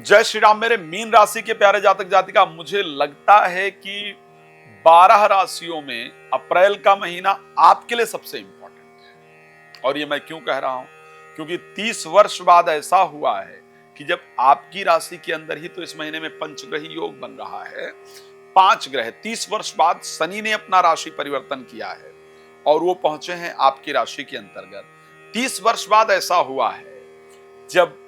जय श्री राम। मेरे मीन राशि के प्यारे जातक जातिका, मुझे लगता है कि 12 राशियों में अप्रैल का महीना आपके लिए सबसे इंपॉर्टेंट है। और ये मैं क्यों कह रहा हूं, क्योंकि 30 वर्ष बाद ऐसा हुआ है कि जब आपकी राशि के अंदर ही तो इस महीने में पंचग्रही योग बन रहा है। 5 ग्रह 30 वर्ष बाद शनि ने अपना राशि परिवर्तन किया है और वो पहुंचे हैं आपकी राशि के अंतर्गत। 30 वर्ष बाद ऐसा हुआ है जब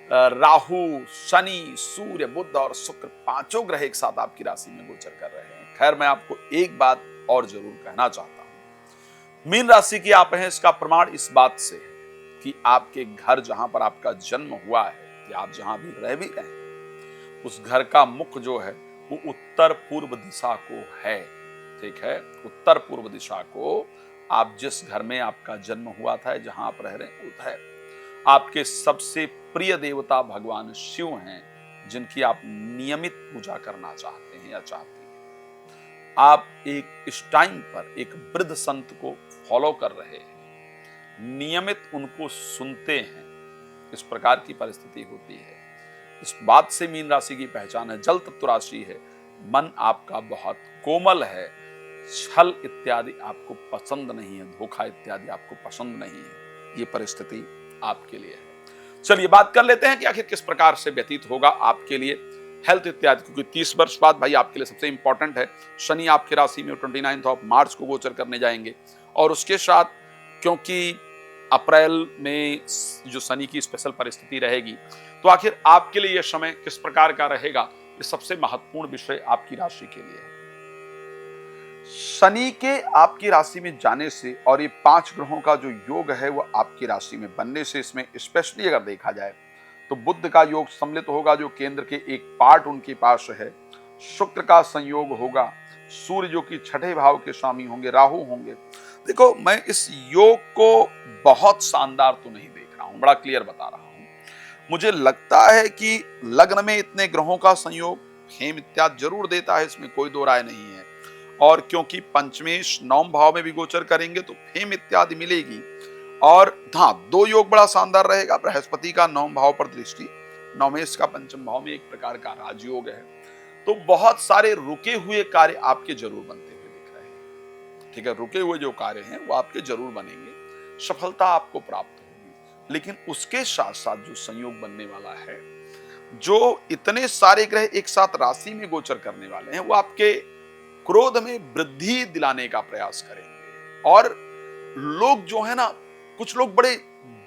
राहु, शनि, सूर्य, बुध और शुक्र पांचों ग्रह एक साथ आपकी राशि में गोचर कर रहे हैं। खैर, मैं आपको एक बात और जरूर कहना चाहता हूं। मीन राशि की आप हैं, इसका प्रमाण इस बात से है कि आपके घर जहां पर आपका जन्म हुआ है या आप जहां भी रह भी रहे हैं, उस घर का मुख जो है वो उत्तर पूर्व दिशा को है। ठीक है, उत्तर पूर्व दिशा को आप जिस घर में आपका जन्म हुआ था, जहां आप रह रहे हैं, वो है आपके सबसे प्रिय देवता भगवान शिव हैं, जिनकी आप नियमित पूजा करना चाहते हैं या चाहती हैं। आप इस टाइम पर एक वृद्ध संत को फॉलो कर रहे हैं, नियमित उनको सुनते हैं। इस प्रकार की परिस्थिति होती है। इस बात से मीन राशि की पहचान है। जल तत्व राशि है, मन आपका बहुत कोमल है, छल इत्यादि आपको पसंद नहीं है, धोखा इत्यादि आपको पसंद नहीं है। ये परिस्थिति आपके लिए है। चलिए बात कर लेते हैं कि आखिर किस प्रकार से व्यतीत होगा आपके लिए हेल्थ इत्यादि, क्योंकि 30 वर्ष बाद भाई आपके लिए सबसे इंपॉर्टेंट है। शनि आपकी राशि में 29 मार्च को गोचर करने जाएंगे और उसके साथ क्योंकि अप्रैल में जो शनि की स्पेशल परिस्थिति रहेगी, तो आखिर आपके लिए यह समय किस प्रकार का रहेगा, ये सबसे महत्वपूर्ण विषय आपकी राशि के लिए है। शनि के आपकी राशि में जाने से और ये 5 ग्रहों का जो योग है वो आपकी राशि में बनने से, इसमें स्पेशली अगर देखा जाए तो बुध का योग सम्मिलित होगा, जो केंद्र के एक पार्ट उनके पास है। शुक्र का संयोग होगा, सूर्य जो कि छठे भाव के स्वामी होंगे, राहु होंगे। देखो, मैं इस योग को बहुत शानदार तो नहीं देख रहा हूं, बड़ा क्लियर बता रहा हूं। मुझे लगता है कि लग्न में इतने ग्रहों का संयोग हेम इत्यादि जरूर देता है, इसमें कोई दो राय नहीं है। और क्योंकि पंचमेश 9 भाव में भी गोचर करेंगे तो फेम इत्यादि मिलेगी। और हाँ, 2 योग बड़ा शानदार रहेगा। बृहस्पति का 9 भाव पर दृष्टि, नवमेश का पंचम भाव में एक प्रकार का राजयोग है। तो बहुत सारे रुके हुए कार्य आपके जरूर बनते हुए दिख रहे हैं। ठीक है, रुके हुए जो कार्य हैं वो आपके जरूर बनेंगे, सफलता आपको प्राप्त होगी। लेकिन उसके साथ साथ जो संयोग बनने वाला है, जो इतने सारे ग्रह एक साथ राशि में गोचर करने वाले हैं, वो आपके क्रोध में वृद्धि दिलाने का प्रयास करेंगे। और लोग जो है ना, कुछ लोग बड़े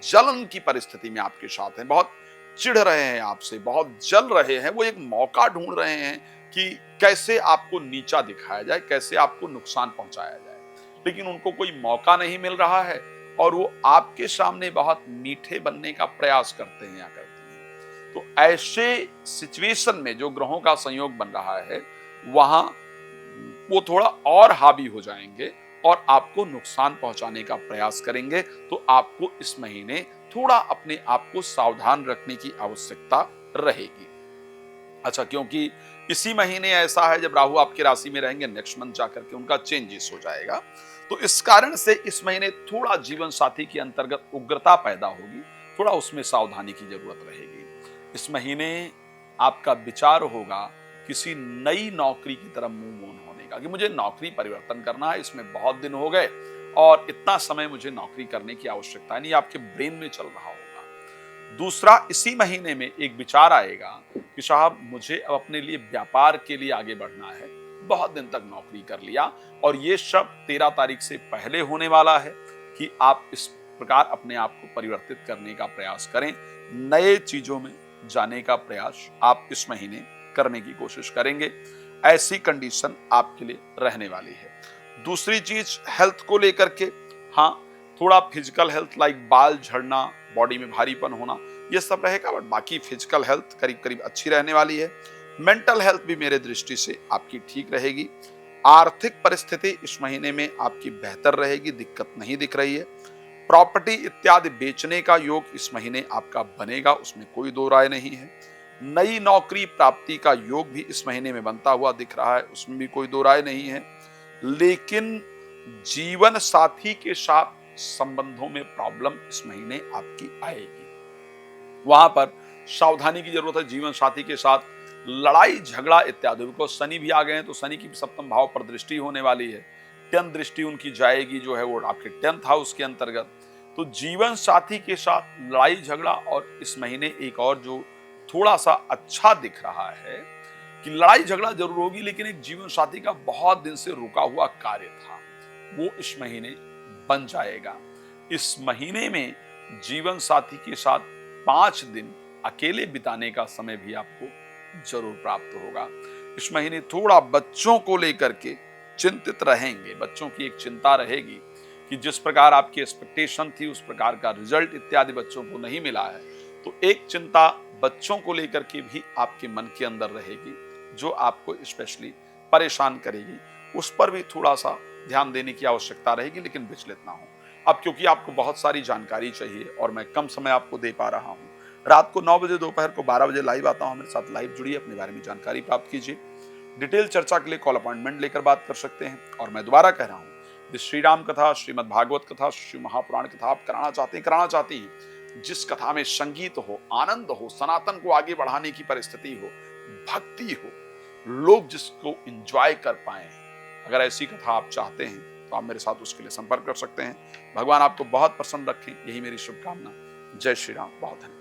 जलन की परिस्थिति में आपके साथ हैं, बहुत चिढ़ रहे हैं आपसे, बहुत जल रहे हैं। वो एक मौका ढूंढ रहे हैं कि कैसे आपको नीचा दिखाया जाए, कैसे आपको नुकसान पहुंचाया जाए, लेकिन उनको कोई मौका नहीं मिल रहा है और वो आपके सामने बहुत मीठे बनने का प्रयास करते हैं या करती हैं। तो ऐसे सिचुएशन में जो ग्रहों का संयोग बन रहा है, वहां वो थोड़ा और हावी हो जाएंगे और आपको नुकसान पहुंचाने का प्रयास करेंगे। तो आपको इस महीने थोड़ा अपने आप को सावधान रखने की आवश्यकता रहेगी। अच्छा, क्योंकि इसी महीने ऐसा है जब राहु आपकी राशि में रहेंगे, नेक्स्ट मंथ जाकर के उनका चेंजेस हो जाएगा। तो इस कारण से इस महीने थोड़ा जीवन साथी के अंतर्गत उग्रता पैदा होगी, थोड़ा उसमें सावधानी की जरूरत रहेगी। इस महीने आपका विचार होगा किसी नई नौकरी की तरफ मुंह मोड़ होने का, कि मुझे नौकरी परिवर्तन करना है, इसमें बहुत दिन हो गए और इतना समय मुझे नौकरी करने की आवश्यकता नहीं, आपके ब्रेन में चल रहा होगा। दूसरा, इसी महीने में एक विचार आएगा कि साहब मुझे अब अपने लिए व्यापार के लिए आगे बढ़ना है, बहुत दिन तक नौकरी कर लिया। और ये सब 13 तारीख से पहले होने वाला है कि आप इस प्रकार अपने आप को परिवर्तित करने का प्रयास करें, नए चीजों में जाने का प्रयास आप इस महीने करने की कोशिश करेंगे। ऐसी कंडीशन आपके लिए रहने वाली है। दूसरी चीज हेल्थ को लेकर के, हाँ, थोड़ा फिजिकल हेल्थ लाइक बाल झड़ना, बॉडी में भारीपन होना, ये सब रहेगा, बट बाकी फिजिकल हेल्थ करीब करीब अच्छी रहने वाली है। मेंटल हेल्थ भी मेरे दृष्टि से आपकी ठीक रहेगी। आर्थिक परिस्थिति इस महीने में आपकी बेहतर रहेगी, दिक्कत नहीं दिख रही है। प्रॉपर्टी इत्यादि बेचने का योग इस महीने आपका बनेगा, उसमें कोई दो राय नहीं है। नई नौकरी प्राप्ति का योग भी इस महीने में बनता हुआ दिख रहा है, उसमें भी कोई दो राय नहीं है। लेकिन जीवन साथी के साथ संबंधों में प्रॉब्लम इस महीने आपकी आएगी। वहां पर सावधानी की जरूरत है जीवन साथी के साथ, लड़ाई झगड़ा इत्यादि। बिकॉज शनि भी आ गए हैं तो शनि की सप्तम भाव पर दृष्टि होने वाली है, 10th दृष्टि उनकी जाएगी जो है वो आपके 10th हाउस के अंतर्गत। तो जीवन साथी के साथ लड़ाई झगड़ा, और इस महीने एक और जो थोड़ा सा अच्छा दिख रहा है कि लड़ाई झगड़ा जरूर होगी, लेकिन एक जीवन साथी का बहुत दिन से रुका हुआ कार्य था वो इस महीने बन जाएगा। इस महीने में जीवन साथी के साथ 5 दिन अकेले बिताने का समय भी आपको जरूर प्राप्त होगा। इस महीने थोड़ा बच्चों को लेकर के चिंतित रहेंगे, बच्चों की एक चिंता रहेगी कि जिस प्रकार आपकी एक्सपेक्टेशन थी उस प्रकार का रिजल्ट इत्यादि बच्चों को नहीं मिला है, तो एक चिंता बच्चों को लेकर के भी आपके मन के अंदर रहेगी जो आपको स्पेशली परेशान करेगी। उस पर भी थोड़ा सा ध्यान देने की आवश्यकता रहेगी, लेकिन विचलित ना हो। अब क्योंकि आपको बहुत सारी जानकारी चाहिए और मैं कम समय आपको दे पा रहा हूँ, रात को 9 बजे, दोपहर को 12 बजे लाइव आता हूँ, मेरे साथ लाइव जुड़िए, अपने बारे में जानकारी प्राप्त कीजिए। डिटेल चर्चा के लिए कॉल अपॉइंटमेंट लेकर बात कर सकते हैं। और मैं दोबारा कह रहा हूँ, श्री राम कथा, श्रीमद् भागवत कथा, श्री महापुराण कथा आप कराना चाहते हैं, जिस कथा में संगीत हो, आनंद हो, सनातन को आगे बढ़ाने की परिस्थिति हो, भक्ति हो, लोग जिसको एंजॉय कर पाए, अगर ऐसी कथा आप चाहते हैं तो आप मेरे साथ उसके लिए संपर्क कर सकते हैं। भगवान आपको बहुत प्रसन्न रखें, यही मेरी शुभकामना। जय श्री राम। बहुत धन्यवाद।